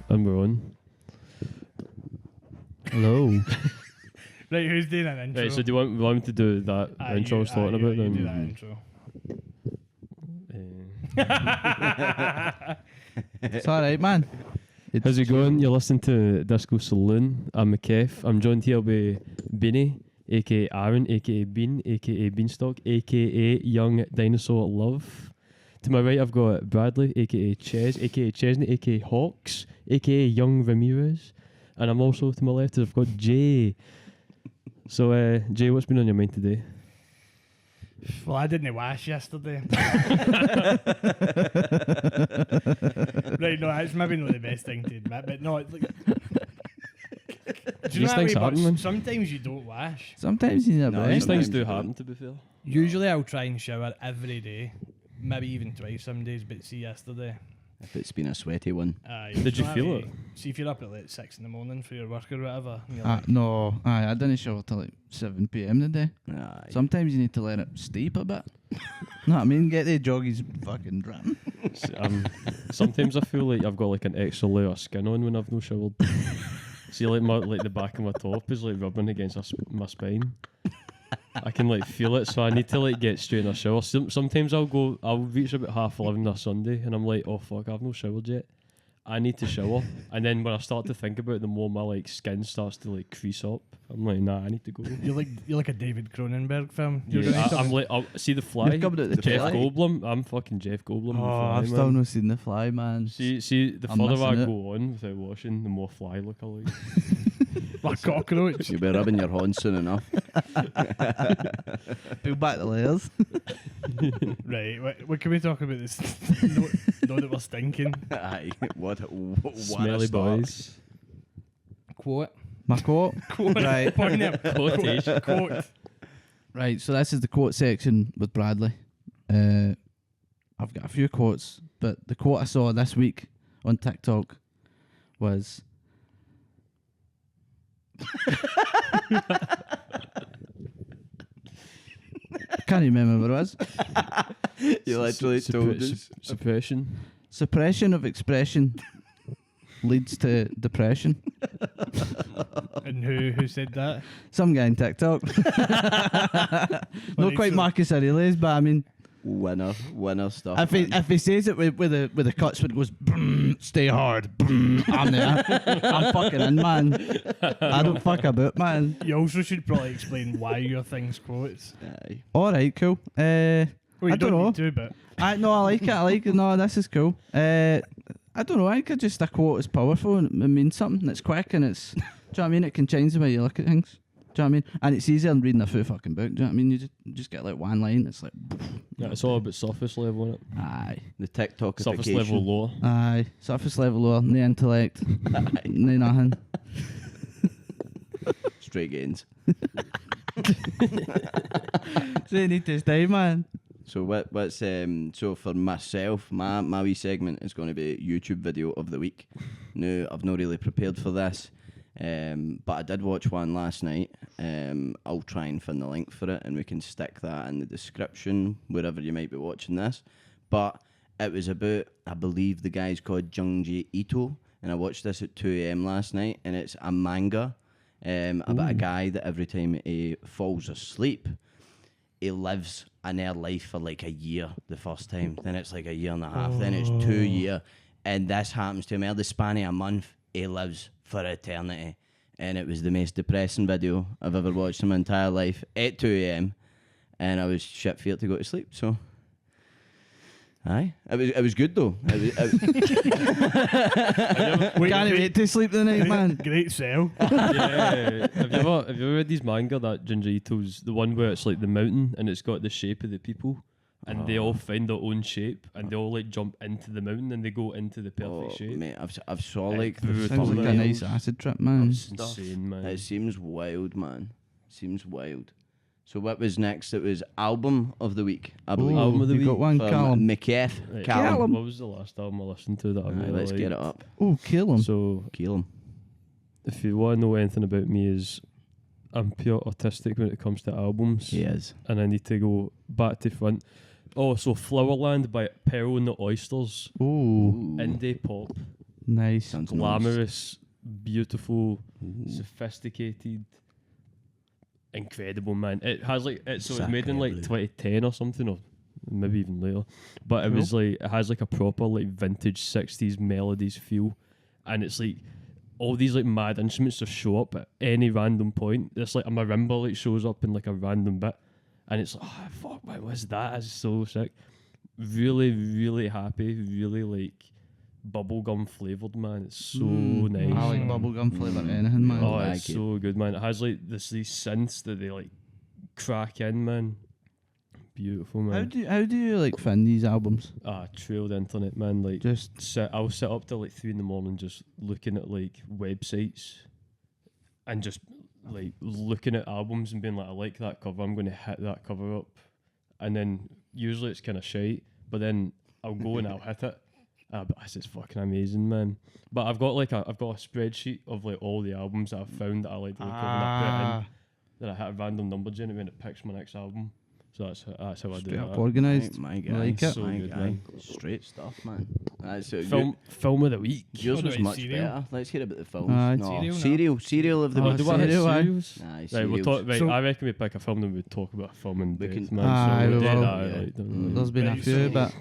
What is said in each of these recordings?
And we're on. Hello. Right, who's doing an intro? Right, so do you want me to do that intro I was talking about you then? do that intro. It's alright, man. How's it going? You're listening to Disco Saloon. I'm McKeff. I'm joined here by Beanie, aka Aaron, aka Bean, aka Beanstalk, aka Young Dinosaur Love. To my right, I've got Bradley, aka Ches, aka Chesney, aka Hawks, aka Young Ramirez. And I'm also to my left, I've got Jay. So, Jay, what's been on your mind today? Well, I didn't wash yesterday. Right, no, it's maybe not the best thing to admit, but no, it's like, do you know These things that way, happen, but man. sometimes you don't wash. Sometimes you never. These Right? things do happen, to be fair. Usually I'll try and shower every day, maybe even twice some days, but see yesterday. If it's been a sweaty one. Did you feel it? See, if you're up at like 6 in the morning for your work or whatever. And you're No, I didn't shower till like 7 p.m. today. Aye. Sometimes you need to let it steep a bit. Know what I mean? Get the joggies fucking dran. Sometimes I feel like I've got like an extra layer of skin on when I've no showered. See, like the back of my top is like rubbing against my spine. I can like feel it, so I need to like get straight in a shower. Sometimes I'll reach about 11:30 on a Sunday, and I'm like, oh fuck, I've no showered yet. I need to shower, and then when I start to think about it, the more my like skin starts to like crease up, I'm like, nah, I need to go. you're like a David Cronenberg film. I'm like, see the Fly, You're coming at the Jeff Fly? Goldblum. I'm fucking Jeff Goldblum. in The Fly, I've still man. not seen The Fly, man. See, the I'm further I missing it. go on without washing, the more Fly look I like. Like cockroach. You'll be rubbing your horn soon enough. Peel back the layers. Right, what can we talk about this? know that we're stinking. Aye. What a Smelly start. boys. Quote. My quote. Right. Point them. Quotation. Quote. Right, so this is the quote section with Bradley. I've got a few quotes, but the quote I saw this week on TikTok was... I can't remember what it was. You literally told us. Suppression. Suppression of expression leads to depression. And who said that? Some guy on TikTok. Not quite so- Marcus Aurelius, but I mean, Winner stuff. if he says it with a cuts when it goes, stay hard, I'm there. I'm fucking in, man. I don't fuck about, man. You also should probably explain why your thing's quotes. Aye. All right, cool. Well, you I don't know. need to, but I like it. No, this is cool. I don't know. I think just a quote is powerful and it means something. It's quick and it's. Do you know what I mean? It can change the way you look at things. Do you know what I mean? And it's easier than reading a full fucking book. Do you know what I mean? You just get like one line. It's like. Yeah, it's all about surface level, isn't it? Aye. The TikTokification. Surface level lower. Aye. Surface level lower. No intellect. No nothing. Straight gains. So you need to stay, man. So what's so for myself, my wee segment is going to be YouTube video of the week. No, I've not really prepared for this, but I did watch one last night. I'll try and find the link for it, and we can stick that in the description wherever you might be watching this. But it was about, I believe the guy's called Junji Ito, and I watched this at 2 a.m. last night, and it's a manga about a guy that every time he falls asleep, he lives an air life for like a year the first time, then it's like a year and a half, then it's 2 years, and this happens to him. The span of a month, he lives for eternity, and it was the most depressing video I've ever watched in my entire life at 2 a.m. and I was shit feared to go to sleep. So, aye, it was good though. Can't wait to sleep the night, man. great sell. Yeah. Have you ever read these manga that Junji Ito's, the one where it's like the mountain and it's got the shape of the people and they all find their own shape and they all like jump into the mountain and they go into the perfect shape. Mate, I've saw like the Brutal. Sounds like a nice acid trip, man. stuff. Insane, man. It seems wild, man. Seems wild. So what was next? It was album of the week, I believe. Album of the you got week one, From Callum. McKeff. Right, Callum. What was the last album I listened to that I really Let's get it liked? up. Oh, kill him. So Kill him. if you want to know anything about me, is I'm pure autistic when it comes to albums. He is. And I need to go back to front. Oh, so Flowerland by Pearl and the Oysters. Oh, Indie pop. Nice. Sounds nice. Glamorous, beautiful, sophisticated, incredible, man. It has like it was made in like Sacre bleu. 2010 or something, or maybe even later. But it was like it has like a proper like vintage 60s melodies feel, and it's like all these like mad instruments just show up at any random point. It's like a marimba like shows up in like a random bit, and it's like, oh fuck, man, what's that? It's so sick. Really, really happy. Really like bubblegum flavoured, man. It's so nice. I like bubblegum flavour anything, man. Oh, like it's it. so good, man. It has like these synths that they like crack in, man. Beautiful, man. How do you like find these albums? Trail the internet, man. Like Just I'll sit up till like 3 a.m. just looking at like websites and just like looking at albums and being like, I like that cover, I'm going to hit that cover up. And then usually it's kind of shite, but then I'll go and I'll hit it. But this is fucking amazing, man. But I've got a spreadsheet of like all the albums that I've found that I like to look over and I put it in. Then I hit a random number generator and it picks my next album. So that's how I do straight up that. organised. My guy. I like it. So My good, guy. man. Straight stuff, man. Film of the week. Yours What was about much cereal? better. Let's hear about the films. Aye. No, Cereal cereal of the Oh, week. do I hit cereal, aye. cereals? Aye, Right, we'll talk. Right, So- I reckon we pick a film and we talk about a film and We death, can- man. Aye, so we we did will. that, Yeah. like, don't really- There's been a Right, few, so- but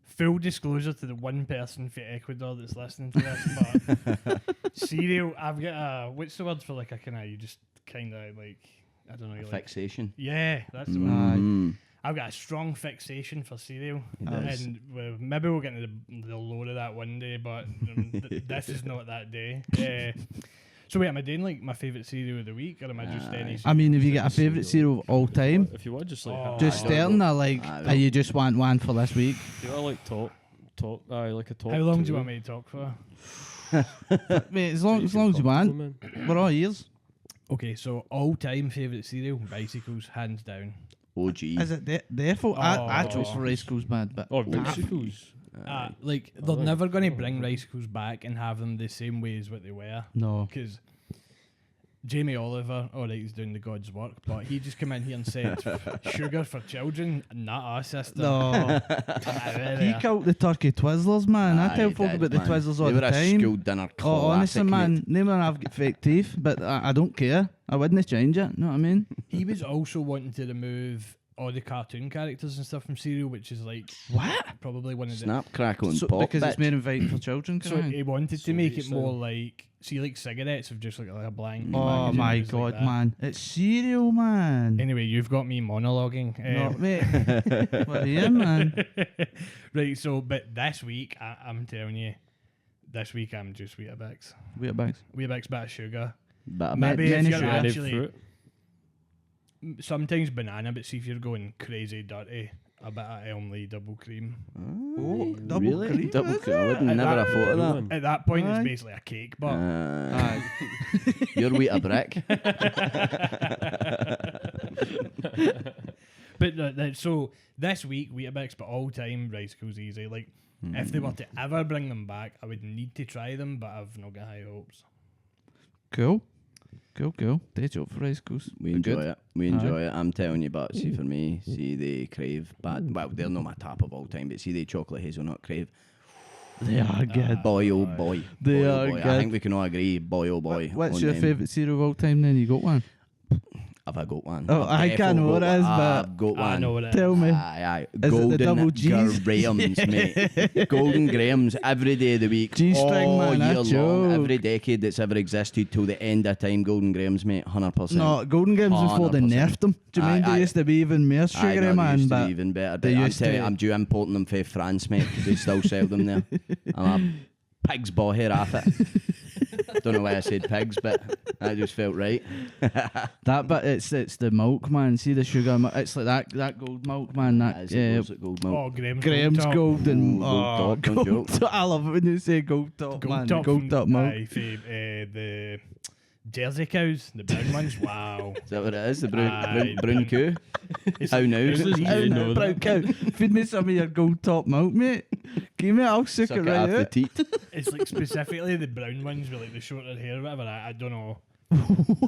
Full disclosure to the one person for Ecuador that's listening to this, but cereal, I've got a, what's the word for like a kind of, you just kind of like, I don't know, you like, Fixation. yeah, that's the word. Mm. I've got a strong fixation for cereal, does. and maybe we'll get into the load of that one day, but this is not that day. So wait, am I doing like my favourite cereal of the week, or am I just any? I mean, have you got a favourite cereal of all time? If you want, just like Oh, Just I don't starting or like, I or you just want one for this week? if you want like top, like a top. How long do two. you want me to talk for? Mate, as long as you want. Man. We're all ears. Okay, so all-time favourite cereal, bicycles, hands down. OG. Is it their fault? I chose Oh. for Rice Schools, man, but Oh, bicycles. Like they're never going to bring bicycles back and have them the same way as what they were. no. Because Jamie Oliver, alright, he's doing the God's work, but he just come in here and said, sugar for children, not us, sister. No. He He killed the turkey Twizzlers, man. I Aye, tell he folk did, about the man. Twizzlers all They the were a time. school dinner Oh, honestly, classic, man, mate. name and I've got fake teeth, but I don't care. I wouldn't change it. Know what I mean? He was also wanting to remove all the cartoon characters and stuff from cereal, which is like What? probably one of the. Snap, crackle, and So, pop. because it's bitch. made inviting for children. So he wanted to So make what it you're more saying. like, see, like cigarettes have just like a blank. Oh packaging, my it was like god, that. man! It's cereal, man. Anyway, you've got me monologuing. No, mate. What are you in, man? Right, so, but this week, I'm telling you, this week I'm just Weetabix. Weird bags. Weetabix, bit of sugar. But Maybe many if you're sugar. Any actually, fruit. sometimes banana, but see if you're going crazy dirty, a bit of Elmley double cream. Oh, double really? cream, Double is cream. I would At never that- have thought of that. Man. At that point, Aye. it's basically a cake, but Aye. You're wheat a brick. but so this week Weetabix, but all time Ricicles easy. Like if they were to ever bring them back, I would need to try them, but I've not got high hopes. Cool. Cool. Day job for Rice Schools. We enjoy it. We enjoy it. I'm telling you, but see for me, see they crave bad. Well, they're not my top of all time, but see they chocolate hazelnut crave. They are good. Boy, oh boy. They Boy, oh are boy. I good. think we can all agree. Boy, oh boy. What's on your them. favourite cereal of all time then? You got one? Have I got one? Oh, I've I can't know what it is, but I've got one. I know what it is. tell me. Aye. Is it the Golden double Gs? Grahams, mate. Golden Grahams every day of the week. G-string, all man, year a long. joke. Every decade that's ever existed till the end of time. Golden Grahams, mate. 100%. No, Golden Games before they 100%. nerfed them. Do you mean Aye, they used to be even more Aye, sugary, no, they man? used to But be even better. they But I'm used telling you, to- I'm due importing them from France, mate, because they still sell them there. I'm a pig's ball here off it. Don't know why I said pigs, but that just felt right. that bit, it's the milk, man. See the sugar, it's like that gold milk, man. That Is it goes at gold milk? Oh, Graham's, Graham's Top. golden. Ooh, gold top, don't joke. top. I love it when you say gold top, man. Top Gold from- top milk. aye, from, the Jersey cows, the brown ones. Wow. Is that what it is? The brown, Aye, brown coo? It's- How now? it's How easy. now? Brown cow. Feed me some of your gold top milk, mate. Give me it, I'll suck Suck it it right off the out. teat. It's like specifically the brown ones with like the shorter hair or whatever. I don't know.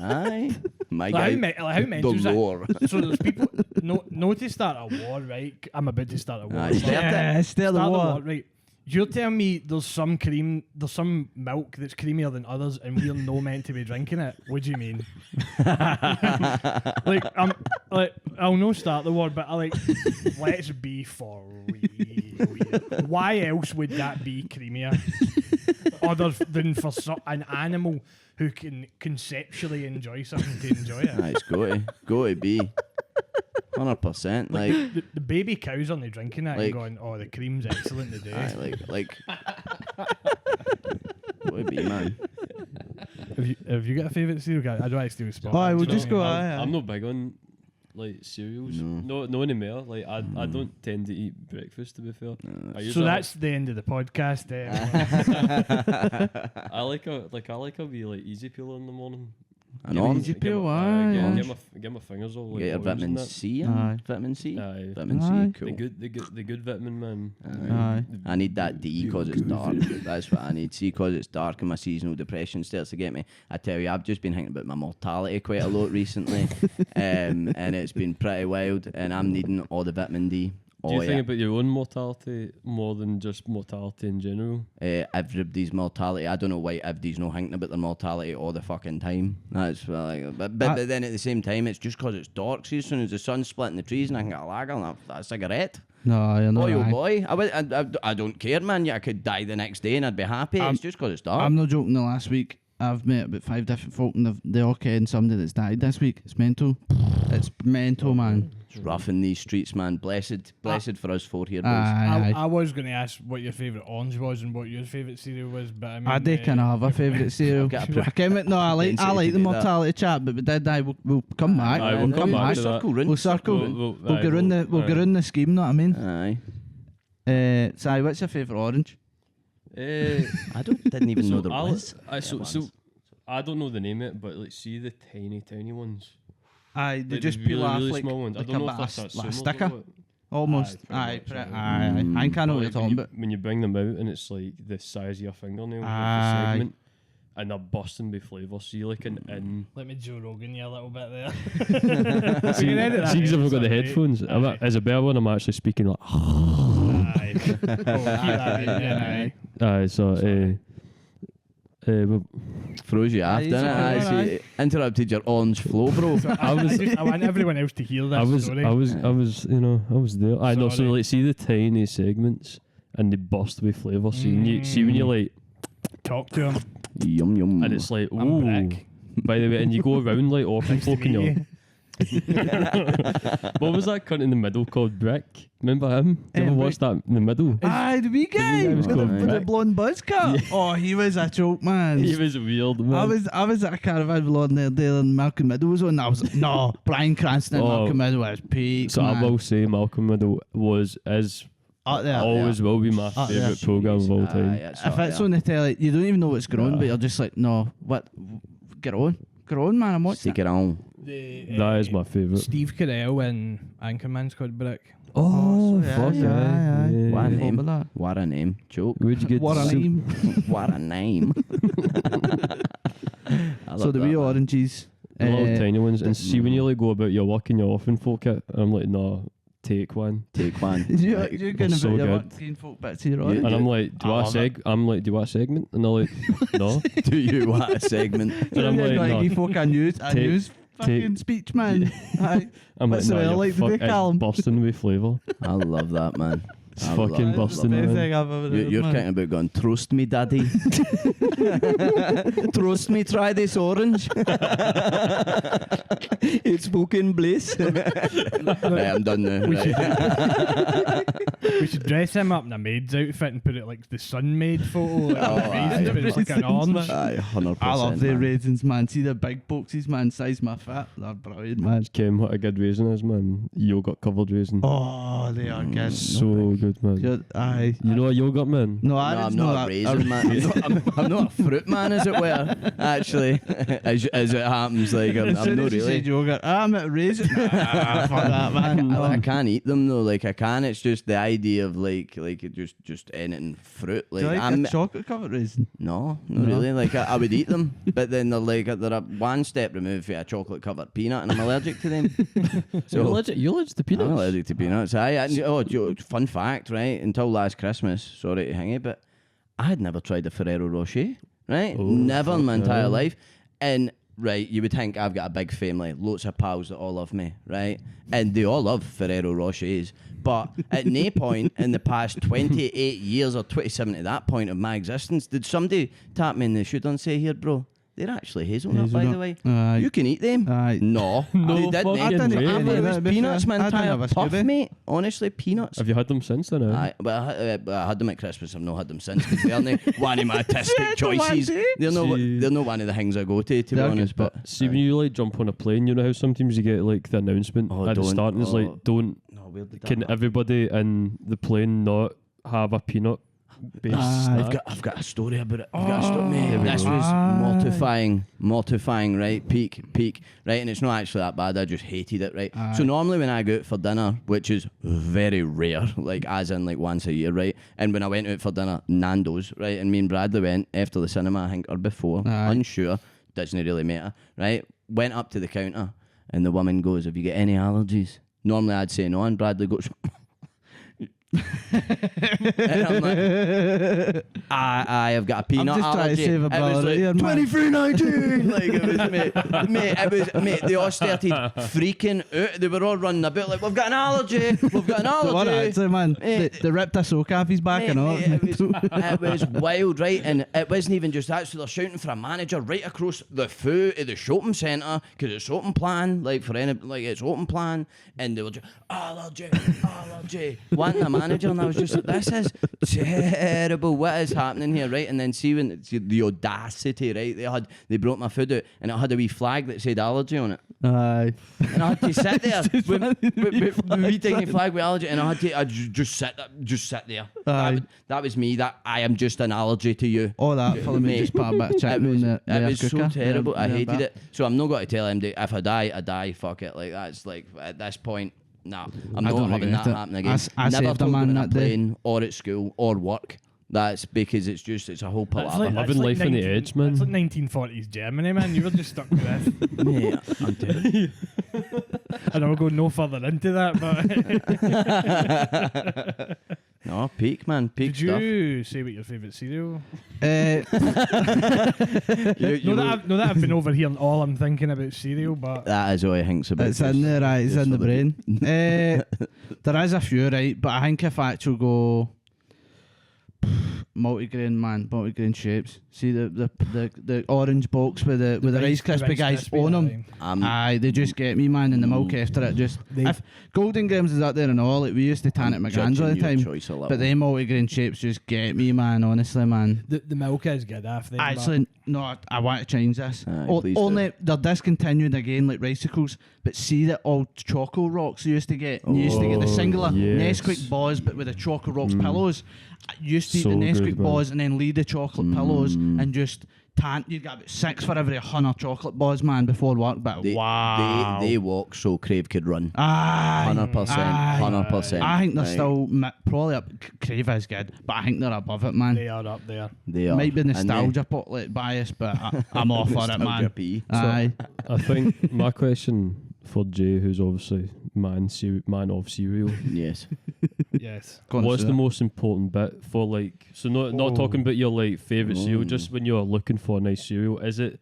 Aye. My Like guy. how mental is The that? lore. So there's people no to start a war, right? I'm about to start a war. Aye, but start it. Yeah, start the war. right? You're telling me there's some milk that's creamier than others, and we're no meant to be drinking it? What do you mean? I'll no start the word, but let's be for real. Why else would that be creamier, other than for an animal who can conceptually enjoy something to enjoy it? It's go to be 100%. Like the baby cows aren't drinking it like, and going, "Oh, the cream's excellent today." like what would be, man? Have you got a favourite cereal? I don't actually do spot. We'll just go. I'm not big on like cereals. No anymore. Like I don't tend to eat breakfast, to be fair. So that's the end of the podcast. I like a wee like easy peel in the morning. I know. Easy peel, get my fingers all like Get your orange vitamin and that. C. Vitamin C. Aye. Vitamin Aye. C. Cool. The good vitamin, man. Aye. I need that D because it's dark. That's what I need. C because it's dark and my seasonal depression starts to get me. I tell you, I've just been thinking about my mortality quite a lot recently, and it's been pretty wild. And I'm needing all the vitamin D. Do you think about your own mortality more than just mortality in general? Everybody's mortality. I don't know why everybody's not thinking about their mortality all the fucking time. That's like, but then at the same time, it's just because it's dark. See, as soon as the sun's splitting the trees and I can get a lag on a cigarette. No, you're not. Boy, oh aye. boy. I don't care, man. Yeah, I could die the next day and I'd be happy. It's just because it's dark. I'm not joking. The last week, I've met about 5 different folk, and they all ken somebody that's died this week. It's mental. It's mental, man. It's rough in these streets, man. Blessed for us four here, boys. I was going to ask what your favourite orange was and what your favourite cereal was, but I mean, I do kind of have a favourite cereal. I like the mortality chat, but we did die. We'll come back. Aye, we'll come back to that. We'll circle. We'll go round the scheme. Know what I mean? Aye. Si, what's your favourite orange? I didn't even know there was. So I don't know the name of it, but like see the tiny ones. Aye, they Like just the peel really, off really like, small ones. I like don't a know if bit that's of that a sumo sticker. or what. Almost. Aye, Aye, pretty much, I kind of know what you're Like, talking about. when you bring them out and it's like the size of your fingernail, like the Aye. segment, and they're busting with flavour. See, like in. let me Joe Rogan you a little bit there. See, because I've got the headphones. As a better one, I'm actually speaking like. Aye. Aye, so. Froze you off, didn't it? I interrupted your orange flow, bro. I want everyone else to hear this story. I was there. I know. So like, see the tiny segments, and they burst with flavour. See when you like talk to him, Yum yum. and it's like, I'm ooh. back. By the way, and you go around like offering Nice to folk in meet your. you. What was that cunt in the middle called Brick? Remember him? Did you ever watch that in the middle? Aye, the wee guy was with called the Rick. blonde buzz cut. Oh, he was a joke, man. He was weird, man. I was at a caravan with Lord Airedale and Malcolm Middle was on. I was like, no, Brian Cranston and Malcolm Middle was peak. So man. I will say Malcolm Middle is Up there. always will be my Up there. favourite programme of all time. If it's on the telly, you don't even know what's going on, but you're just like, no, what? Get on, man. I'm watching. Stick it on. That is my favourite. Steve Carell and Anchorman's called Brick. Oh, yeah, fuck yeah. What a Remember name. that? What a name. Joke. Where'd you get What a soup? name. What a name. So the wee oranges. The little tiny ones. And see when you like go about your work and you're offering folk it, I'm like, no, take one. Take one. You're going so about your good. working folk bits of your orange. And I'm like, do you want a segment? And they're like, no. Do you want a segment? And I'm like, no. you folk a news fucking speech, man. Aye. I'm What's the like, way I no, like to be it's calm. bursting with flavour. I love that, man. It's I fucking love busting, that. man. I've ever You're man. kind of about going, trust me, daddy. Trust me, try this orange. It's fucking bliss. Right, I'm done now. We should dress him up in a maid's outfit and put it like the sunmaid photo. Like, but it's like an orange. Aye, 100%. I love the man. raisins, man. See the big boxes, man. Size my fat. They're brilliant, man. Kim, what a good raisin is, man. Yogurt covered raisin. Oh, they are good. So good, man. Aye. You know a yogurt man? No, No, I'm not a raisin man. I'm not a fruit man, as it were. Actually, as it happens, like I'm not really. Yogurt. I'm at raisin. Fuck that, man. I can't eat them though. Like I can. It's just the idea idea of like it just anything fruit. Do Like you like I'm a chocolate covered raisin? no, not No. really. Like I would eat them, but then they're a one step removed from a chocolate covered peanut, and I'm allergic to them. You're allergic to peanuts? I'm allergic to peanuts. Fun fact, right? Until last Christmas, sorry to hang it, but I had never tried a Ferrero Rocher, right? Oh, Never in my entire okay. life. And right, you would think I've got a big family, lots of pals that all love me, right? And they all love Ferrero Rochers. But at no point in the past 28 years or 27 at that point of my existence did somebody tap me in the shoulder and say, "Here, bro, they're actually hazelnut, by the way. Aye. You can eat them." Aye. No, No they didn't. fucking I way. thought it was To be peanuts, fair, my I didn't entire have a puff, Scooby. mate. Honestly, peanuts. Have you had them since then? Aye, but I had them at Christmas. I've not had them since. 'Cause they're not one of my artistic choices. They're not one of the things I go to be They're honest. good, But See, when you like jump on a plane, you know how sometimes you get like the announcement Oh, at the don't. start, and it's Oh. like, don't. no, where did that Can happen? everybody in the plane not have a peanut based Aye. snack? I've got a story about it. I've got a story, Oh, mate. there we This go. was Aye. mortifying, right? Peak, right? And it's not actually that bad. I just hated it, right? Aye. So normally when I go out for dinner, which is very rare, like as in like once a year, right? And when I went out for dinner, Nando's, right? And me and Bradley went after the cinema, I think, or before, Aye. unsure, doesn't really matter, right? Went up to the counter, and the woman goes, "Have you got any allergies?" Normally I'd say no, and Bradley goes. And I'm like, I have got a peanut just trying to allergy. save a It was brother like here, man. 23.19. Like it was, mate. It was, mate. They all started freaking out. They were all running about like, "We've got an allergy. We've got an Don't worry, allergy." actually, man. Mate. They ripped a soak off his back Mate, and all. it was wild, right? And it wasn't even just that. So they're shouting for a manager right across the foot of the shopping centre because it's open plan, like for any, like it's open plan. And they were just allergy, wanting a manager, and I was just like, "This is terrible. What is happening here?" Right? And then see when it's the audacity, right? They brought my food out, and it had a wee flag that said allergy on it. Aye. And I had to sit there with Flag, wee tiny flag with allergy, and I had to just sit there. Aye. That was me. That I am just an allergy to you. All that for me, Mate, just put a bit of It chicken was, in the it was so cooker. terrible. I Yeah, hated but- it. So I'm not going to tell him that if I die. Fuck it. Like that's like at this point. Nah, I'm I not don't having that regret it. happen again. I Never saved a told man him in a that day. plane or at school or work. That's because it's a whole That's palaver. Living life on the edge, man. It's like 1940s Germany, man. You were just stuck with this. Mate, I'm telling you. And I'll go no further into that, but No, peak, man. Peak did stuff. you say what your favourite cereal? Uh, You That I've been over here and all I'm thinking about cereal, but that is all he thinks about. it's in there, right? It's just in the for the- brain. There is a few, right? But I think if I actually go multigrain shapes. See the orange box with the Rice Krispie guys on them. Aye, they just get me, man, in the milk after it. Just if Golden Grams is up there and all, like, we used to tan it my grands all the time. But they multigrain shapes just get me, man. Honestly, man. The milk is good after them. Actually, no, I want to change this. Aye, please do. Only they're discontinued again, like Ricicles. But see the old Choco Rocks you used to get. You used to get the singular yes. Nesquik bars, but with the Choco Rocks pillows. I used to eat So the Nesquik good, man. bars and then leave the chocolate pillows and just tan. You'd get about 6 for every 100 chocolate bars, man, before work. But wow, They walk so Crave could run. aye, 100%. aye. 100%. I think they're Right. still probably up. Crave is good, but I think they're above it, man. They are up there. They are. Might be And they- nostalgia like bias, but I'm all for it, Nostalgia man. P. Aye. I think my question for Jay, who's obviously man of cereal, Yes. Yes. Go on, what's sir. the most important bit for, like, so not talking about your like favourite cereal, just when you're looking for a nice cereal, is it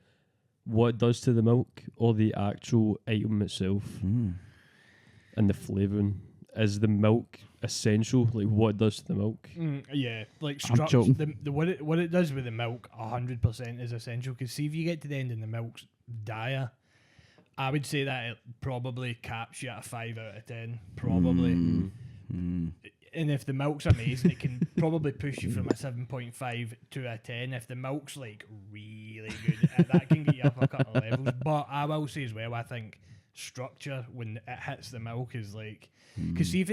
what it does to the milk or the actual item itself and the flavouring? Is the milk essential? Like, what it does to the milk? Yeah, like I'm structure. joking. What it does with the milk, 100% is essential. Because see, if you get to the end and the milk's dire, I would say that it probably caps you at a 5 out of 10, probably. And if the milk's amazing, it can probably push you from a 7.5 to a 10. If the milk's like really good, that can get you up a couple of levels. But I will say as well, I think structure when it hits the milk is like, because see if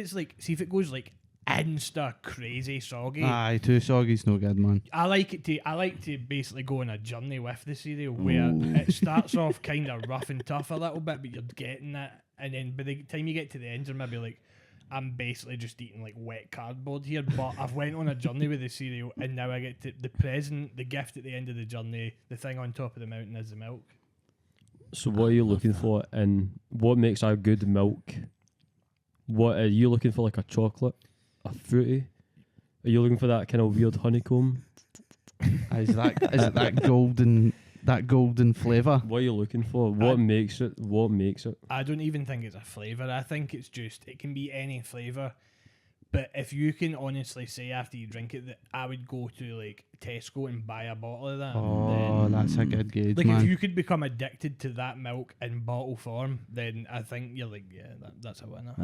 it goes like insta crazy soggy. Aye, too soggy's no good, man. I like to basically go on a journey with the cereal where it starts off kind of rough and tough a little bit, but you're getting that, and then by the time you get to the end, you're maybe like, I'm basically just eating like wet cardboard here. But I've went on a journey with the cereal, and now I get to the present, the gift at the end of the journey. The thing on top of the mountain is the milk. So what are you looking for, and what makes a good milk? What are you looking for? Like a chocolate, a fruity? Are you looking for that kind of weird honeycomb? Is it that golden flavour? What are you looking for? What makes it? What makes it? I don't even think it's a flavour. I think it's just, it can be any flavour. But if you can honestly say after you drink it that I would go to like Tesco and buy a bottle of that, Oh, that's a good gauge, like man. if you could become addicted to that milk in bottle form, then I think you're like, yeah, that's a winner.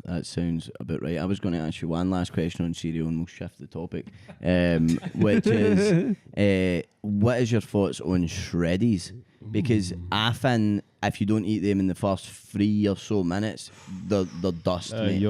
That sounds about right. I was going to ask you one last question on cereal, and we'll shift the topic, which is, what is your thoughts on shreddies? Because I think if you don't eat them in the first 3 or so minutes, they're dust, mate.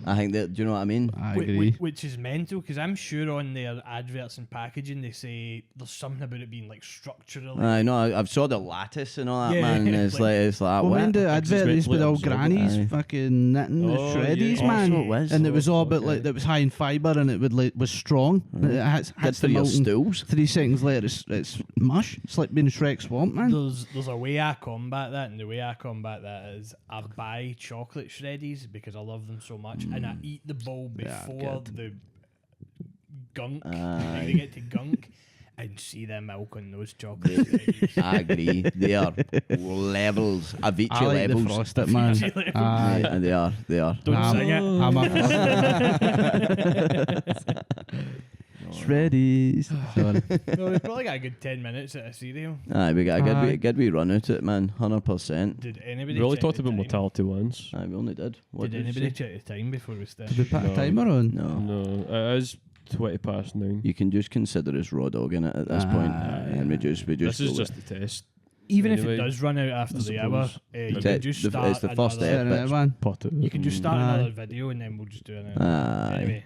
I think that. Do you know what I mean? I agree. Which is mental, because I'm sure on their adverts and packaging they say there's something about it being like structurally. I know. I've saw the lattice and all that, Yeah, man. It's like Well, what? when the advert is with all absorb it, grannies aye. fucking knitting the Oh, shreddies, yeah. man, Oh, so it was. and it was all about Okay. like it was high in fibre and it would like was strong. It Good hits for the your milk and stools. 3 seconds later it's mush. It's like being Shrek Swamp, man. There's a way I combat that, and the way I combat that is I buy chocolate shreddies because I love them so much, and I eat the bowl Yeah, before good. the gunk. Aye. Like they get to gunk, and see the milk on those chocolate shreddies. I agree. They are levels. Avicii I like the levels. frosted, man. Avicii levels. Aye. Yeah, they are. They are. Don't I'm- sing it. I'm a Shreddies. Sorry. No, we probably got a good 10 minutes at a cereal. Aye, we got a Aye. good wee run out it, man. 100%. Did anybody? We only check talked the about time? mortality once. Aye, we only did. What Did you anybody say? check the time before we started? Did we put No. a timer on? No. No, it is 20 past 9. You can just consider us raw dogging it at this point, Aye. and we just This is go just a test. Even if Anyway, it does run out after I the hour, suppose. you It's can it- just the- start it's the first another- step. Yeah, right, man. Pot it. You can just start Aye. another video and then we'll just do another. Aye. Anyway,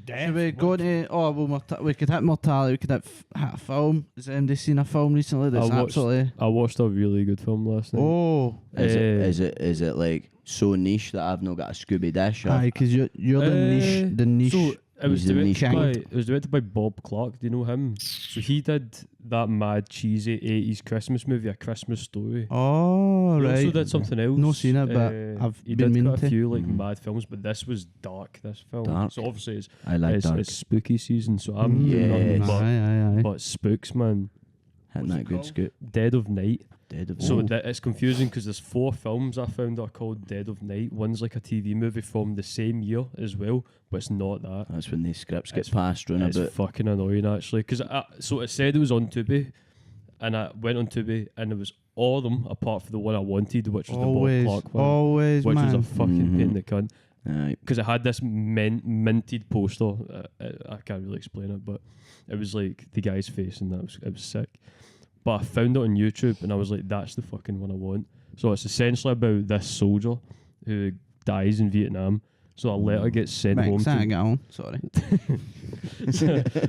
Should we go to? Oh, well, we could hit mortality. We could hit a film. Has anybody seen a film recently that's I watched- absolutely? I watched a really good film last night. Oh, Is it like so niche that I've not got a Scooby Dish? aye, because you're the niche. So it was, He's the niche directed by, act. it was directed by Bob Clark. Do you know him? So he did that mad cheesy 80s Christmas movie, A Christmas Story. Oh, He right. also did something else. No seen it, but I've he been did meaning quite a to. few like Mhm. mad films, but this was dark. This film, Dark. so obviously it's I like it's, dark. it's spooky season. So I'm Mm, nothing Yes. but, aye. but spooks, man. Hitting What's that it good called? scoop. Dead of Night. Dead of So Night. that it's confusing because there's 4 films I found that are called Dead of Night. One's like a TV movie from the same year as well, but it's not that. That's when these scripts get It's- passed around a It's bit. fucking annoying actually, because so it said it was on Tubi, and I went on Tubi, and it was all of them apart from the one I wanted, which was Always, the Bob Clark one, always, which was man. a fucking pain in the cunt, Aye. because it had this minted poster. I can't really explain it, but it was like the guy's face, and it was sick. But I found it on YouTube, and I was like, that's the fucking one I want. So it's essentially about this soldier who dies in Vietnam. So a letter gets sent home Mate, to get on. Sorry.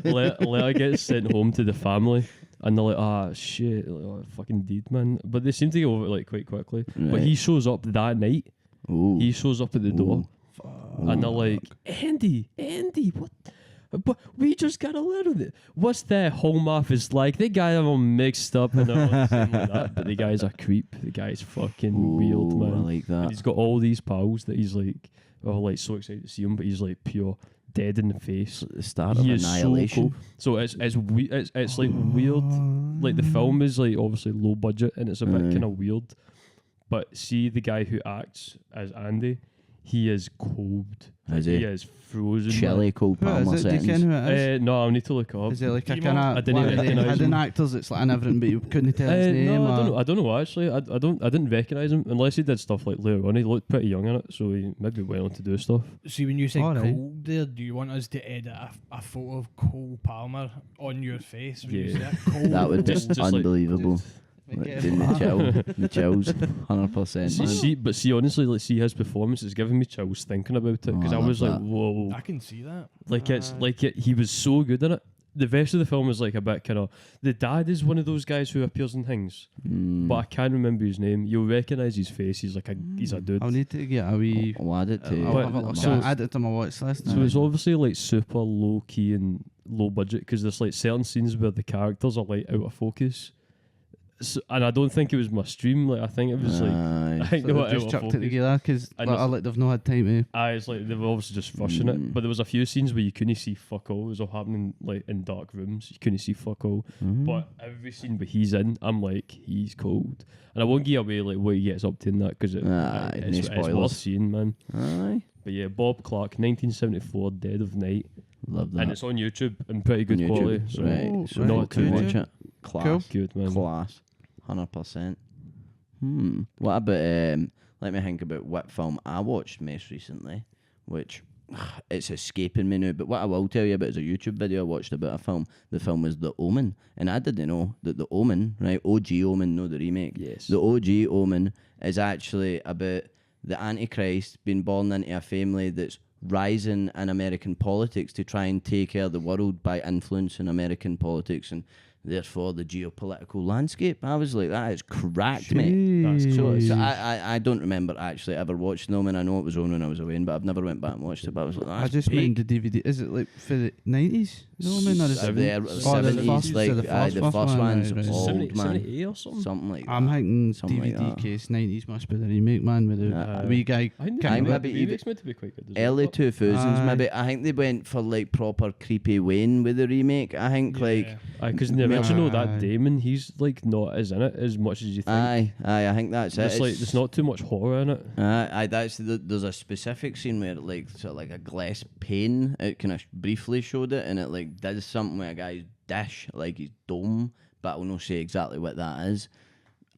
letter gets sent home to the family, and they're like, ah, shit, like, oh, fucking deed, man. But they seem to get over it like quite quickly. But Right. he shows up that night. Ooh. He shows up at the door, and they're like, Andy, what? But we just got a letter. What's their home office like? They got them all mixed up and all like that. But the guy's a creep. The guy's fucking weird, Ooh, man. I like And that. he's got all these pals that he's like, oh, like so excited to see him, but he's like pure dead in the face. The start of He is so annihilation. cool. So it's like weird. Like the film is like obviously low budget and it's a bit Aye. kind of weird. But see the guy who acts as Andy, he is cold. Is He he? is frozen. Chili Cole Who Palmer is it? Do you ken settings. who it is? No, I'll need to look up. Is it like a Demo? kind I of didn't one of the recognise hidden him. actors that's like in everything, but you couldn't tell his name? No, I or- don't know actually. I didn't recognise him unless he did stuff like later on. He looked pretty young in it, so he maybe went on to do stuff. See, when you say Alright. cold there, do you want us to edit a photo of Cole Palmer on your face? When you Yeah. say that? Cold. That would be Just like- unbelievable. Like, doing the chills, 100%. Man. See, honestly, like, see his performance is giving me chills thinking about it because Oh, I I was love like, that. whoa, I can see that. like he was so good in it, the rest of the film is like a bit kind of. The dad is one of those guys who appears in things, but I can't remember his name. You'll recognise his face. He's he's a dude. I'll need to get a wee. I'll add it to I'll But- have a look. so- I'll add it to my watch list. So it's obviously like super low key and low budget because there's like certain scenes where the characters are like out of focus. So, and I don't think it was my stream. Like I think it was like I think they So were they've just out of chucked it focus. together because And there's- they've not had time to. It's like they were obviously just rushing it. But there was a few scenes where you couldn't see fuck all. It was all happening like in dark rooms. You couldn't see fuck all. But every scene where he's in, I'm like, he's cold. And I won't give away like what he gets up to in that because no it's worth spoilers. seeing, man. Aye. But yeah, Bob Clark, 1974, Dead of Night. Love that. And it's on YouTube in pretty good On YouTube. quality. So Right. So right, not not too to much. watch it. Class. Cool. Good, man. Class. 100%. What about let me think about what film I watched most recently, which it's escaping me now, but what I will tell you about is a YouTube video I watched about a film. The film was The Omen, and I didn't know that The Omen, right, OG Omen, no the remake. Yes. The OG Omen is actually about the Antichrist being born into a family that's rising in American politics to try and take care of the world by influencing American politics and therefore the geopolitical landscape. I was like, that is cracked, mate. That's So, Jeez. so I don't remember actually ever watching them, and I know it was on when I was away, but I've never went back and watched it. But I was like, I that's just peak. meant the DVD. Is it like for the 90s? No, I mean, or the The 70s? Oh, the 70s, first- like so the the first first one, one's right, right. old, 70, man. 78 or something? Something like that. I'm thinking Something like DVD that. case 90s must be the remake, man, with the Uh, wee guy. I think Can't the maybe even remakes meant to be quite good as well, Early but- 2000s, Aye. maybe. I think they went for like proper creepy Wayne with the remake. I think like Because in the Aye. original, that Damon, he's like not as in it as much as you think. aye, I think that's it. It's like there's not too much horror in it. Aye, there's a specific scene where it, like sort of like a glass pane. It kind of briefly showed it, and it like does something with a guy's dish, like his dome. But I'll not say exactly what that is.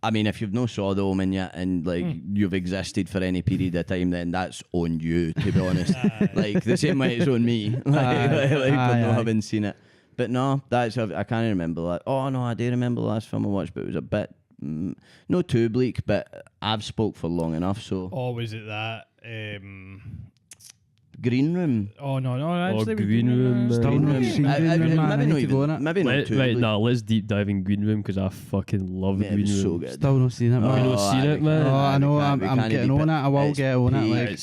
I mean, if you've not saw the Omen yet, and like you've existed for any period of time, then that's on you. To be honest, like the same way it's on me, like, for not having seen it. But no, that's I can't remember that. Oh no, I do remember the last film I watched, but it was a bit not too bleak. But I've spoke for long enough, so. Or was it that? Green Room. Oh no, actually, we Green didn't, Room, uh, Still Green not Room. seen Green Room, man. I Maybe need not to go on even. it. Maybe not Right, too. right bleak. now, let's deep dive in Green Room because I fucking love Mate, it Green was so Room. good. Still not seen it, Oh, man. you not seen it, man? Oh, I know. we I'm can't getting deep on it. I will It's get on it. peak.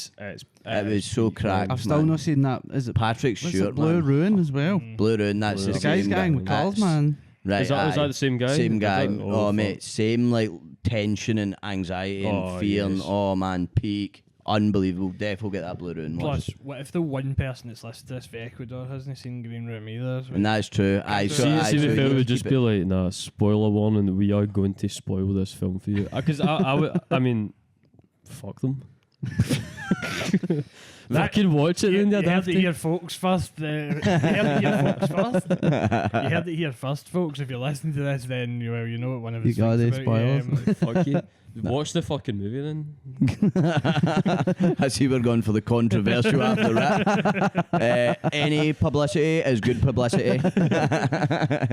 Like, It was so cracked. I've still man. not seen that. Is it Patrick what's Stewart, it, Blue man. Ruin as well? Blue Ruin, that's Blue the The Ruin. guy's same gang guy. with cars, That's- man. Right, Is that aye. the same guy? Same Is guy. that- Oh, fuck. mate, same like tension and anxiety and Oh, fear. And, yes. oh man, peak. Unbelievable. Definitely get that Blue Ruin watch. Plus, what if the one person that's listed this for Ecuador hasn't seen Green Room either? And that's true. Aye, so, See, aye, see so the you film need would to just keep be it- like, nah, spoiler warning, we are going to spoil this film for you. Because I mean, fuck them. I can watch it, then You they'd heard have it to. here, folks. First, you heard it here, folks. First, you heard it here first, folks. If you're listening to this, then you know what one of You us got thinks the about you. Fuck you. Watch the fucking movie then. I see we're going for the controversial after that. Any publicity is good publicity.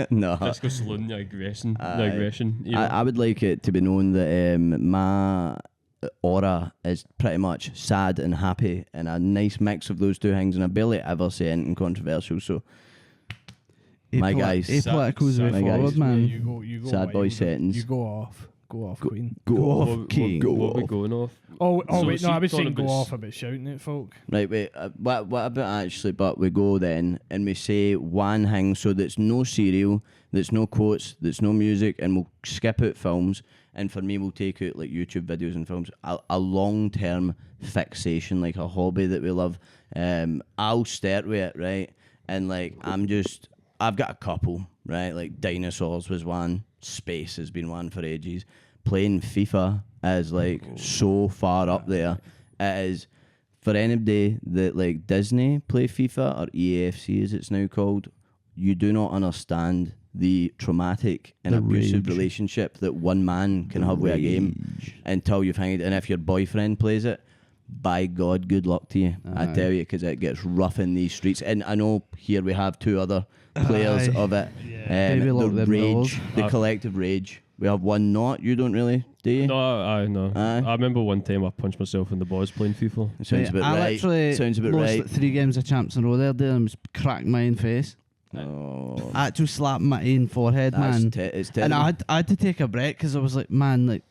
No. Disco Saloon, the aggression. Aye. Yeah. I would like it to be known that my aura is pretty much sad and happy and a nice mix of those two things, and I barely ever say anything controversial, so my guys. Apolitical's the way my forward, guys. man. You go. Sad boy wild. settings. You go off. Go off, Queen. Go off, What- King. What we going off? Oh, So wait, no, I was see, saying go Cannabis- off about shouting at folk. Right, wait, what about actually, but we go then and we say one thing, so that's no serial, that's no quotes, that's no music, and we'll skip out films, and for me we'll take out like YouTube videos and films, a long-term fixation, like a hobby that we love. I'll start with it, right, and like I've got a couple, right, like dinosaurs was one, space has been one for ages, playing FIFA is like so far up there. It is for anybody that like Disney play FIFA or EAFC as it's now called, you do not understand the traumatic and The abusive rage. relationship that one man can have with a game until you find it. And if your boyfriend plays it, by God, good luck to you. I Aye. tell you, because it gets rough in these streets. And I know here we have two other players Aye. of it. Yeah. Maybe The lock them doors. rage, the collective rage. We have one not. You don't really, do you? No, I know. Aye. I remember one time I punched myself in the balls playing FIFA. Sounds Mate, about I right. literally Sounds about lost right. like 3 games of champs in a row there, and was cracking my own face. Oh, Actual slapping my own forehead, man. It's And terrible. I had to take a break because I was like, man, like,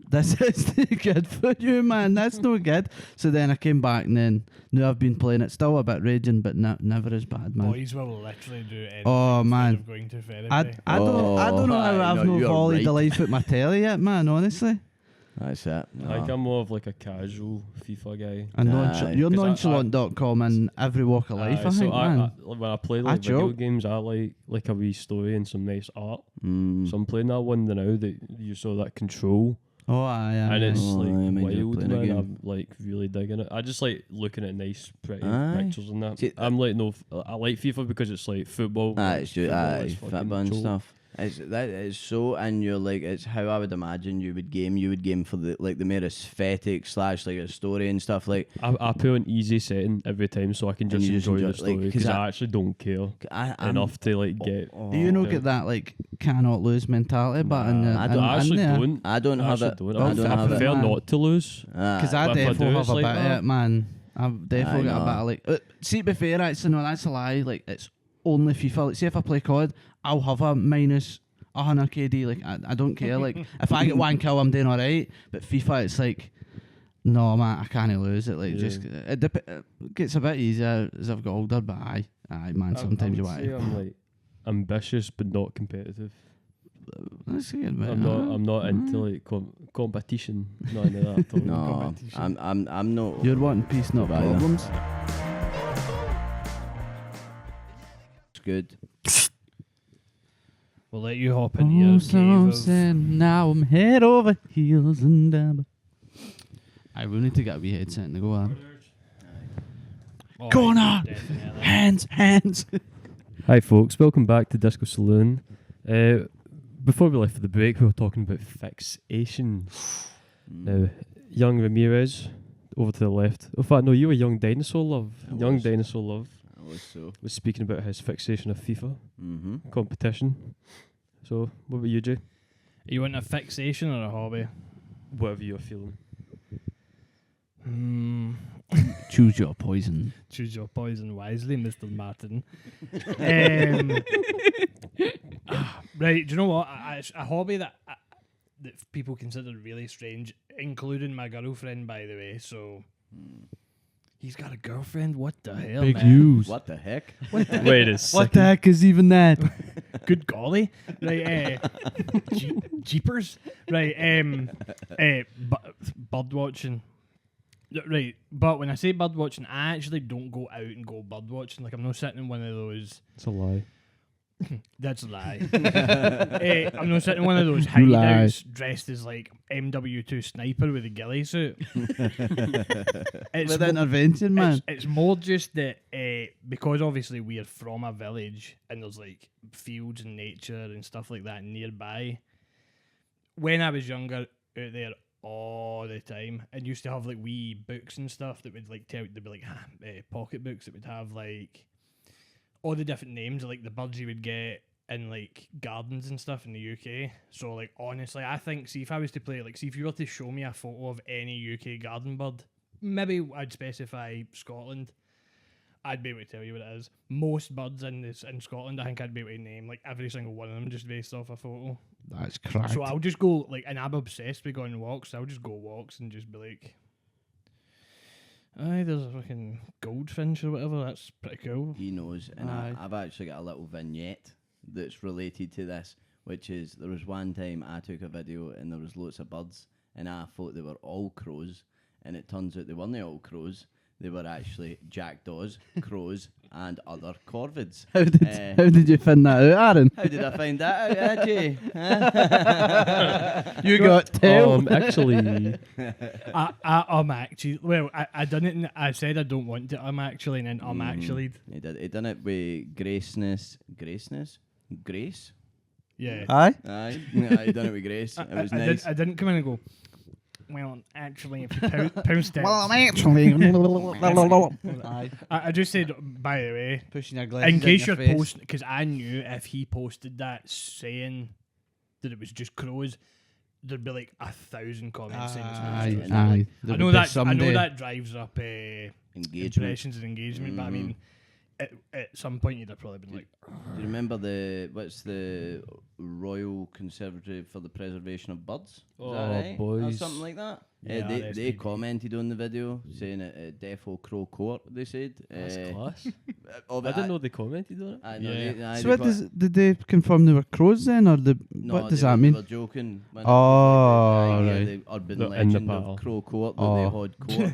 this is not good for you, man. That's no good. So then I came back and then now I've been playing it. Still a bit raging, but never as bad, man. Boys will literally do anything Oh, instead man. of going to therapy. I don't know how I've no you're volleyed the right. life at my telly yet, man, honestly. That's it. Like I'm more of like a casual FIFA guy. And Aye. you're 'Cause nonchalant.com in every walk of life, I so think, man. when I play I like video joke. games, I like a wee story and some nice art. Mm. So I'm playing that one now that you saw that Control, Oh, aye, and it's Oh, like I mean, you're wild, playing a man. game. I'm like really digging it. I just like looking at nice, pretty Aye. pictures and that. See, I'm like I like FIFA because it's like football. It's just football is fucking football and cool. stuff. That is so, and you're like, it's how I would imagine you would game. You would game for the more aesthetic / like a story and stuff. Like I put an easy setting every time so I can just you just enjoy the enjoy it, like, story 'cause because I- I actually don't care I'm- enough to like get. You know, okay. get that, like, cannot lose mentality, but in the, Nah, I in- don't- I in actually there. don't. I don't I have actually it. don't. I don't I have prefer man. not to lose. Because I But if I definitely do, have it's a like bit of that. it, man. I've definitely got a bit know. of like. See, to be fair, actually, no, that's a lie. Like, it's only FIFA. Like, see, if I play COD, I'll have a minus 100 KD. Like, I don't care. Like, if I get one kill, I'm doing alright. But FIFA, it's like, no, man, I can't lose it. Like, Yeah. just it gets a bit easier as I've got older. But aye, man, sometimes you want to. I'm like ambitious but not competitive. That's good, man. I'm not into like competition. Not into that at all. No, Competition. I'm not. You're wanting peace, not Right, problems. It's good. We'll let you hop into your cave of... Now I'm head over heels and down. I will need to get a wee headset and go on. Oh, Go on, definitely. Hands. Hi folks, welcome back to Disco Saloon. Before we left for the break, we were talking about fixations. Now, young Ramirez, over to the left. In fact, no, you were young Dinosaur Love. I Young was. Dinosaur Love I was so. was speaking about his fixation of FIFA Mm-hmm. competition. So, what about you, Jay? You want a fixation or a hobby? Whatever you're feeling. Choose your poison. Choose your poison wisely, Mr. Martin. Right, do you know what? A hobby that people consider really strange, including my girlfriend, by the way. So he's got a girlfriend. What the hell, man? news. What the heck? Wait a What second. the heck is even that? Good golly, right? Jeepers, right? Bird watching. Right, but when I say bird watching, I actually don't go out and go bird watching. Like, I'm not sitting in one of those. It's a lie. That's a lie. I'm not sitting in one of those You lie. hideouts dressed as like MW2 sniper with a ghillie suit. It's With mo- intervention, man. It's more just that because obviously we are from a village and there's like fields and nature and stuff like that nearby. When I was younger, out there all the time, and used to have like wee books and stuff that would like there'd be like pocket books that would have like all the different names of like the birds you would get in like gardens and stuff in the UK. So like honestly, I think see if I was to play like see if you were to show me a photo of any UK garden bird, maybe I'd specify Scotland. I'd be able to tell you what it is. Most birds in Scotland, I think I'd be able to name like every single one of them just based off a photo. That's cracked. So I'll just go like, and I'm obsessed with going walks. So I'll just go walks and just be like, aye, there's a fucking goldfinch or whatever. That's pretty cool. He knows, and Aye. I've actually got a little vignette that's related to this, which is there was one time I took a video and there was lots of birds, and I thought they were all crows, and it turns out they weren't all crows. They were actually jackdaws, crows, and other corvids. How did you find that out, Aaron? How did I find that out, Jay? You got two. Actually, I'm actually, well, I done it and I said I don't want to. I'm actually, and then I'm actually, He did. He done it with Grace. yeah. Aye. Aye, yeah, he done it with Grace. It was nice. I didn't come in and go, well, actually, if you pound it. I'm actually. Aye. I just said, by the way, Pushing your glasses in case your you're face. posting, because I knew if he posted that saying that it was just crows, there'd be like 1,000 comments saying it's not Aye, crows. aye. I know that drives up Engagement. impressions and engagement, but I mean, at some point you'd have probably been like, Do you remember what's the Royal Conservatory for the Preservation of Birds? Is that right? Or boys. something like that? Yeah, They RSPB. commented on the video saying it Defo Crow Court, they said. That's class. Oh, I but didn't know they commented on it. I know Yeah. So what did they confirm they were crows then, or what does that mean? They were joking. When Oh, it was right. the urban They're in the legend battle. of Crow Court that Oh. they had court.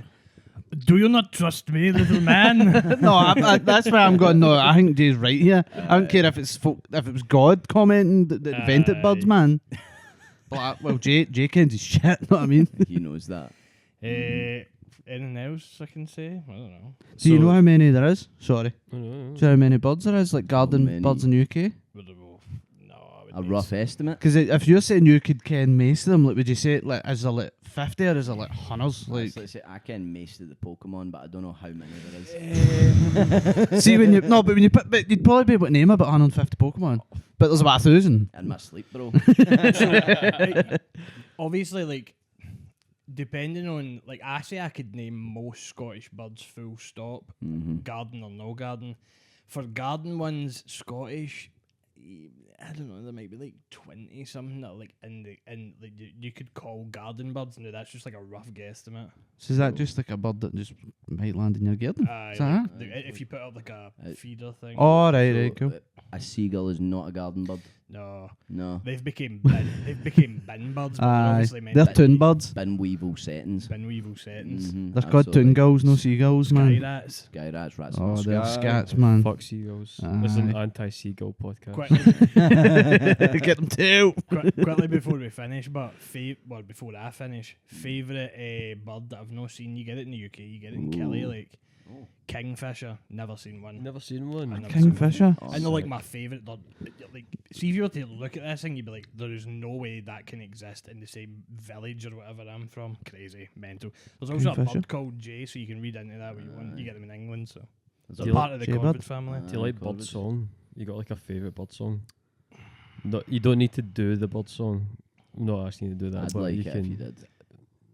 do you not trust me, little man? No, that's why I'm going. No, I think Jay's right here. I don't care if it's if it was God commenting that invented birds, Aye. man. Well, Jay kens his shit. Know what I mean? He knows that. Anything else I can say? I don't know. Do you know how many there is? Sorry. I don't know. Do you know how many birds there is? Like garden many? birds in the UK? Would it go- No, I would A need rough estimate. Because if you're saying you could ken most of them, like, would you say it like is there like 50 or is there like hundreds? Like, Let's say I can most of the Pokemon, but I don't know how many there is. see when you but when you put, but you'd probably be able to name about 150 Pokemon. But there's about 1,000. In my sleep, bro. Obviously, like, depending on, like, I say I could name most Scottish birds full stop, garden or no garden. For garden ones, Scottish, I don't know, there might be like 20 something that are like like you could call garden birds. No, that's just like a rough guesstimate. So is that just like a bird that just might land in your garden? Is that like, if you put up like a feeder thing. Oh, right, So, right, cool. A seagull is not a garden bird. No, No. they've became bin birds, but they're Aye, obviously meant they're to toon be birds. Bin weevil settings. bin weevil settings. They're called toon gulls, no seagulls, Sky man. rats. Sky rats, rats. Oh, and they're scats. scats, man. Fuck seagulls. This is an Aye. anti-seagull podcast. Quickly, Get them too. quickly before we finish, but before I finish, favourite bird that I've not seen. You get it in the UK, you get it in Kelly, like kingfisher. Never seen one. Never seen one. I've never seen one. Kingfisher. Oh, I know, like sick. my favourite. Like, see if you were to look at this thing, you'd be like, there is no way that can exist in the same village or whatever I'm from. Crazy, mental. There's also a Kingfisher. bird called Jay, so you can read into that what you want. You get them in England, so There's they're a part of the Jay Corvid bird? family. Do you like bird Corvid. song? You got like a favourite bird song? No, you don't need to do the bird song. I'm not asking you to do that, I'd but like you it if can. you did.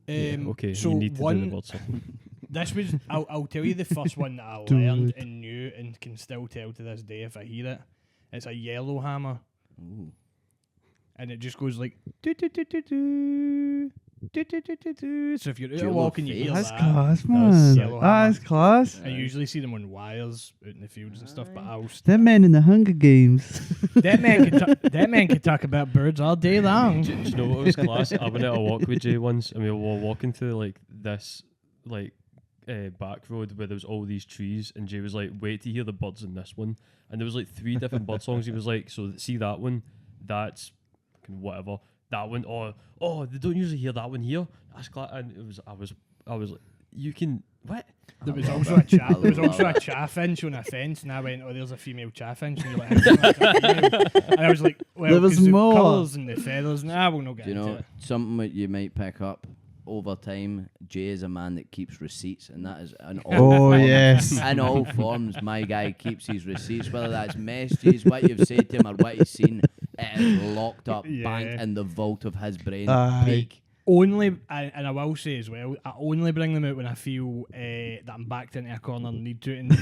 Yeah, okay, so you need to do the one, bird song. this was, I'll tell you the first one that I Do learned it. and knew and can still tell to this day if I hear it. It's a yellow hammer, Ooh. and it just goes like do do do do do do do do do do. So if you're out Yellow walking, you face. hear That's that. class, That's man. yellow That's hammer. class. I usually see them on wires out in the fields and stuff, but Them men in the Hunger Games. that man can talk about birds all day long. Do you know what was class? I went out a walk with Jay once, and we were walking through like this, like back road where there was all these trees, and Jay was like, "Wait to hear the birds in this one." And there was like 3 different bird songs. He was like, "So see that one? That's fucking whatever. That one, oh, they don't usually hear that one here." That's class. And I was like, "You can what?" There was I love also it. a chaff. I There was love also a it. chaffinch on a fence, and I went, "Oh, there's a female chaffinch." And you're like, "How do you know that's a female?" And I was like, "Well, There was 'cause the more. colours and the feathers." Nah, we'll not get Do you into know it. something that you might pick up over time? Jay is a man that keeps receipts, and that is in all Oh, forms. yes. In all forms, my guy keeps his receipts, whether that's messages, what you've said to him, or what he's seen. It is locked up, Yeah. banked in the vault of his brain. Aye. Peak. Only, and I will say as well, I only bring them out when I feel that I'm backed into a corner and need to. And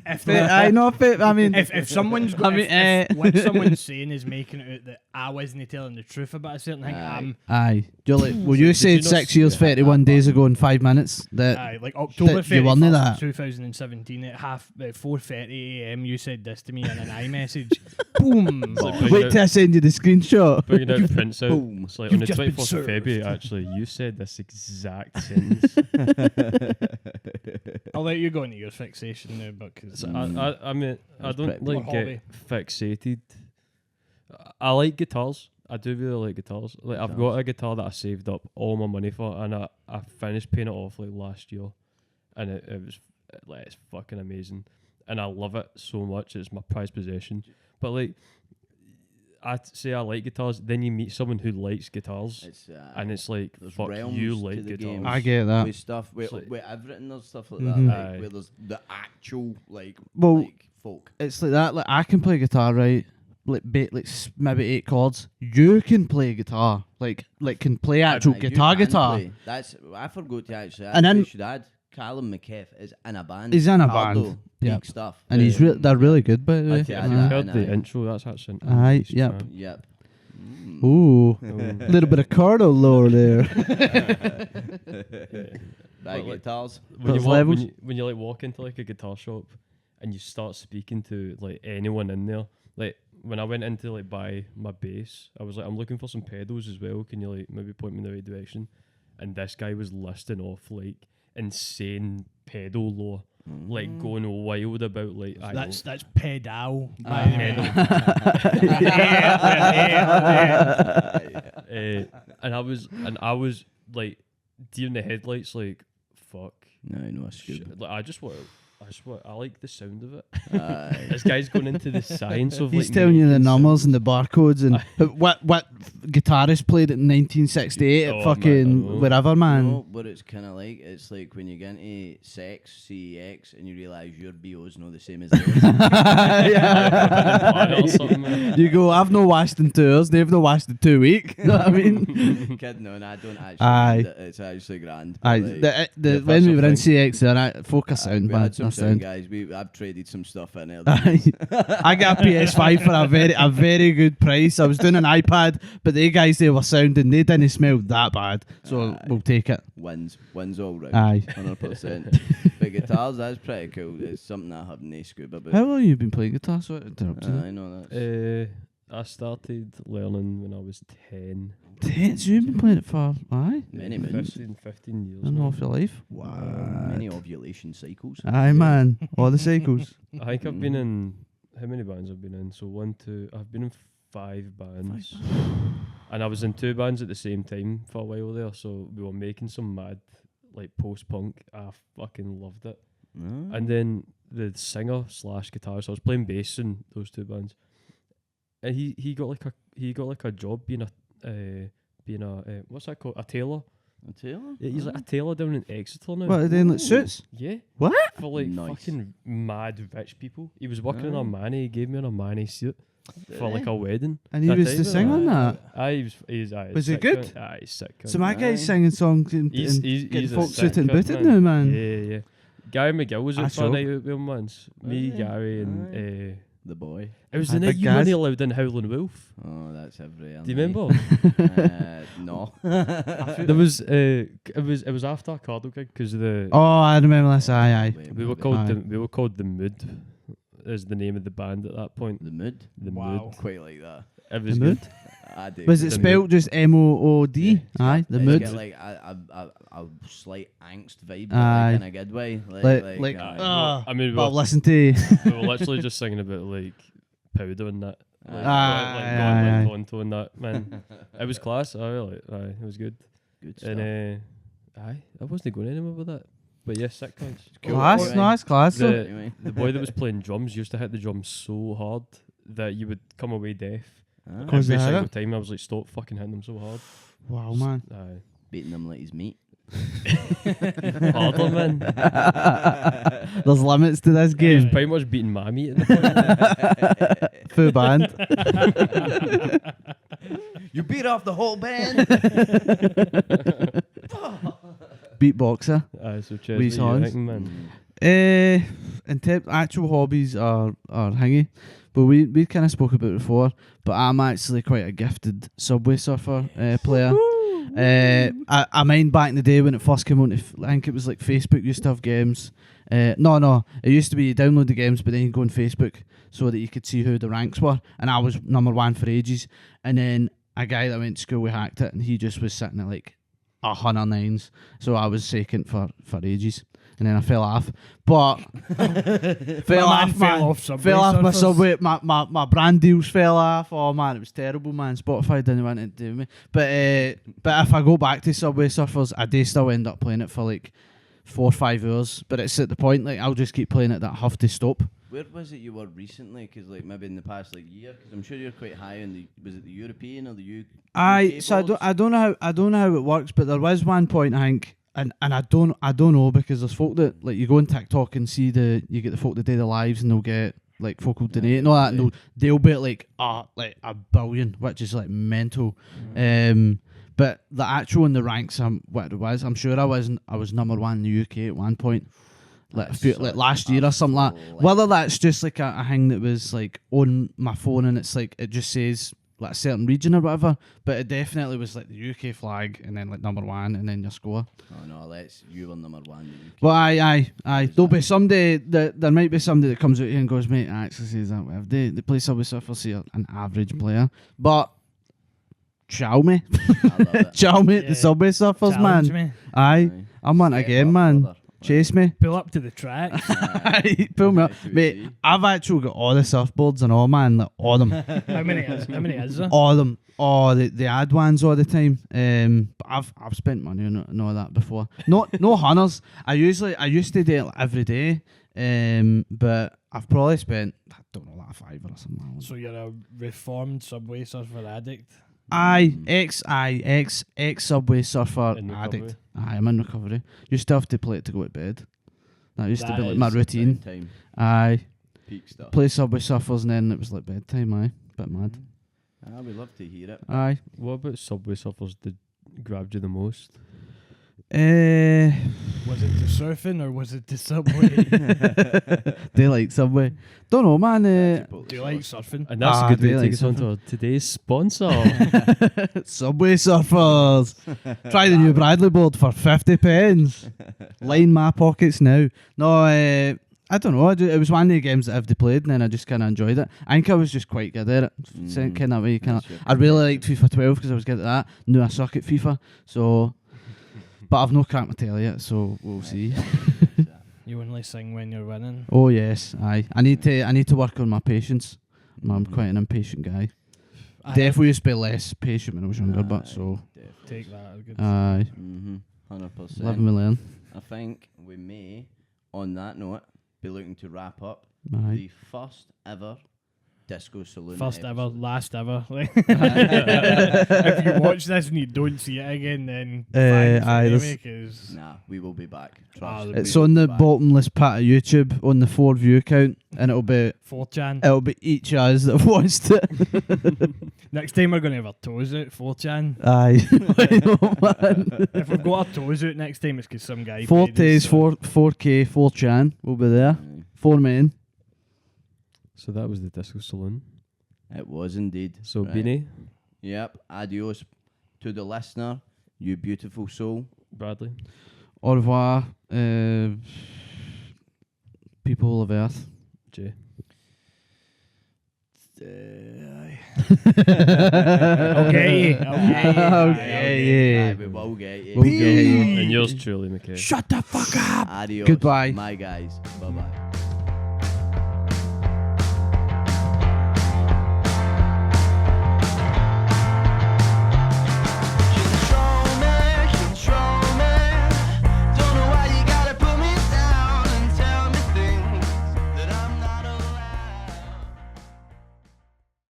if they're- I know, I mean, if someone's I got, mean, if what someone's saying is making it out that I wasn't telling the truth about a certain thing, Aye. I'm You're like, well, you said you not 6 years, 31 days ago, in 5 minutes. That aye, like October you weren't 31st, that. 2017 at 4:30 a.m. You said this to me in an iMessage. Boom. like wait till I send you the screenshot. Bringing out prints out. Boom. It's like You've on the just been 24th of served. February, actually, you said this exact sentence. I'll let you go into your fixation now, but because So I mean, I That's don't pretty like big. get fixated. I like guitars. I do really like guitars. Like I've got a guitar that I saved up all my money for, and I finished paying it off like last year, and it was like it's fucking amazing, and I love it so much. It's my prized possession. But like, say I like guitars, then you meet someone who likes guitars, It's, and it's like, there's fuck, realms you to like the guitars. game. I get that. with stuff, with, It's like- with everything, there's stuff like Mhm. that, like, Aye. where there's the actual, like, Well, like folk. It's like that. Like I can play guitar, right? Like maybe 8 chords. You can play guitar, like can play actual Aye, you guitar. can play. That's, I forgot to actually, And then- should add. Callum McKeff is in a band. He's in a Pardo, band, big yep. stuff. And they're really good, by the way. Yeah, Have you yeah. heard the Aye. intro? That's actually Aye, nice, yep. man. Yep. Ooh, a little bit of Cardo lore there. Bag But, like, guitars. Those levels. When you like walk into like a guitar shop and you start speaking to like anyone in there, like when I went in to like buy my bass, I was like, I'm looking for some pedals as well. Can you like maybe point me in the right direction? And this guy was listing off like insane pedal lore, like going wild about like That's pedal. and I was like deer in the headlights, like fuck. No, that's good. Like I like the sound of it. Aye. This guy's going into the science of He's like telling you the making numbers sounds. and the barcodes and what guitarist played it in 1968 Oh, at man, I fucking know. wherever, man. You know what it's kind of like? It's like when you get into sex, CEX, and you realise your BO's not the same as theirs. Planet or something, man. You go, I've no washed in 2 hours, they've no washed in 2 weeks. You know what I mean? Kidding on, I don't actually. Aye. Mind it. It's actually grand. Aye, Like, the if when we that's were a in thing. CX there, focus sound, we man. had some That's sound sound. guys. I've traded some stuff in there. Aye. I got a PS5 for a very good price. I was doing an iPad, but the guys they were sounding, they didn't smell that bad, so Aye. we'll take it. Wins all round. Aye. 100%. But guitars, that's pretty cool. It's something I have no scoop about. How long have you been playing guitar? So it interrupts you. I know that. I started learning when I was 10. 10, so you've been playing it for Many moons. 15 years. an man. awful life. Many ovulation cycles. Aye, man. All the cycles. I think I've been in how many bands I've been in? So I've been in 5 bands. And I was in 2 bands at the same time for a while there, so we were making some mad like post punk. I fucking loved it. And then the singer / guitarist, I was playing bass in those 2 bands. And he got like a job being a what's that called? A tailor. A tailor? Yeah, he's like a tailor down in Exeter now. What, are they in like suits? Yeah. What? For like Nice. fucking mad rich people. He was working Aye. on a Armani. He gave me an Armani suit for like a wedding. And he Did I was tell the you singer about on that. Aye, he's Was he sick good? cunt. Aye, he's sick. cunt. So my Aye. guy's singing songs and he's getting a folks sick suited and cunt, booted now, man. Yeah. Gary McGill was Ah, at for a so. night out with him once. Me, Aye. Gary, and The boy. it was Aye, the night big you weren't guys. allowed in Howlin' Wolf. Oh, that's every. Do you remember? No. There was it was after a cardo gig because the Oh, I remember this. Aye. we were called the Mood, is the name of the band at that point. The mood. The Wow. Mood. Quite like that. It was The good. Mood? I do. Was it The spelled just MOOD? Yeah. Aye, the It's mood. got like a slight angst vibe, Aye. but like in a good way. Like, Aye. I mean, Well, listen to you. we were literally just singing about like powder and that. Like, Aye. going Tonto and that, man. It was class. I really, it was good. good stuff. And I wasn't going anywhere with that. But yeah, sick cunts. Class, Anyway. nice class. though. The, Anyway. the boy that was playing drums used to hit the drums so hard that you would come away deaf. Ah, Cause Every they had single it? time I was like, stop fucking hitting them so hard. Wow, man. Aye. beating them like his meat. Harder, man. There's limits to this He was game. pretty much beating my meat at the point. Full band. You beat off the whole band. Beatboxer. Aye, so cheers. Wee What you songs. thinking, man? In actual hobbies are hingy, but we kind of spoke about it before. But I'm actually quite a gifted Subway Surfer player. I mind back in the day when it first came on. I think it was like Facebook used to have games. No, it used to be you download the games, but then you go on Facebook so that you could see who the ranks were. And I was number 1 for ages. And then a guy that I went to school with hacked it, and he just was sitting at like 109s. So I was second for ages. And then I fell off. But fell off my Subway. My brand deals fell off. Oh man, it was terrible, man. Spotify didn't want it to do me. But if I go back to Subway Surfers, I do still end up playing it for like 4 or 5 hours. But it's at the point like I'll just keep playing it that I have to stop. Where was it you were recently? Because like maybe in the past like year. Because I'm sure you're quite high in the. Was it the European or the UK? So I don't know how it works, but there was one point I think, and I don't know because there's folk that like you go on TikTok and see you get the folk that do the lives and they'll get like folk will donate and all that, and they'll be at like a billion, which is like mental. But the actual in the ranks, what it was, I'm sure I was number one in the UK at one point. Like last year or something like that. Whether that's just like a thing that was like on my phone and it's like it just says like a certain region or whatever, but it definitely was like the UK flag and then like number one and then your score. Oh no, you were number one in the UK. Well, aye. There'll be somebody there might be somebody that comes out here and goes, mate, I actually says that way. They play Subway Surfers here, an average player, but chow me, I love it. chow me, Yeah. the Subway Surfers, Challenge man. me. Aye, I'm on Step again, up, man. brother. Chase me. Pull up to the track. Aye, pull me up. Nice to Mate, see. I've actually got all the surfboards and all, man. Like, all them. How many is there? All them. Oh, they add ones all the time. But I've spent money on all that before. No hunters. I used to do it like every day. But I've probably spent, I don't know, like £5 or something like that. So you're a reformed Subway Surfer addict. Ex Subway Surfer In addict. recovery. I'm in recovery. You still have to play it to go to bed. That used to That be like my is routine. Time, Aye, peak stuff. play Subway Surfers and then it was like bedtime. Aye, bit mad. We love to hear it. Aye. What about Subway Surfers did grabbed you the most? Was it the surfing or was it the Subway? They like Subway. Don't know, man. Do you like surfing? And that's Ah, a good way they to like take us on to our today's sponsor. Subway Surfers. Try the new Bradley board for 50 pence. Line my pockets now. No, I don't know. It was one of the games that I've played, and then I just kind of enjoyed it. I think I was just quite good at it. Kind of way, kind of. I really liked FIFA 12 because I was good at that. Knew I suck at FIFA, so. But I've no cracked my tail yet, so we'll see. You only sing when you're winning. Oh yes, aye. I need to work on my patience. I'm quite an impatient guy. Definitely used to be less patient when I was younger, but so Take that. Good. aye. 100%. Live and we learn. I think we may, on that note, be looking to wrap up Aye. the first ever Disco Saloon. First ever, episode. last ever. If you watch this and you don't see it again, then thanks aye, anyway, there's- 'cause Nah, we will be back. Ah, Trust. the It's we will on be the back. bottomless pit of YouTube on the 4 view count, and it'll be 4chan. each of us that have watched it. Next time we're going to have our toes out, 4chan. Aye. I know, man. If we've got our toes out next time, it's because some guy. 4 paid us, days, so- 4K, 4chan will be there. Aye. 4 men. So that was the Disco Saloon. It was indeed. So Right. Beanie, Yep. Adios to the listener, you beautiful soul. Bradley. Au revoir, people of Earth. Jay. I'll get you. Okay. Aye, we will get you. We'll get you. And yours truly, McKay. Shut the fuck up. Adios. Goodbye. My guys. Bye bye.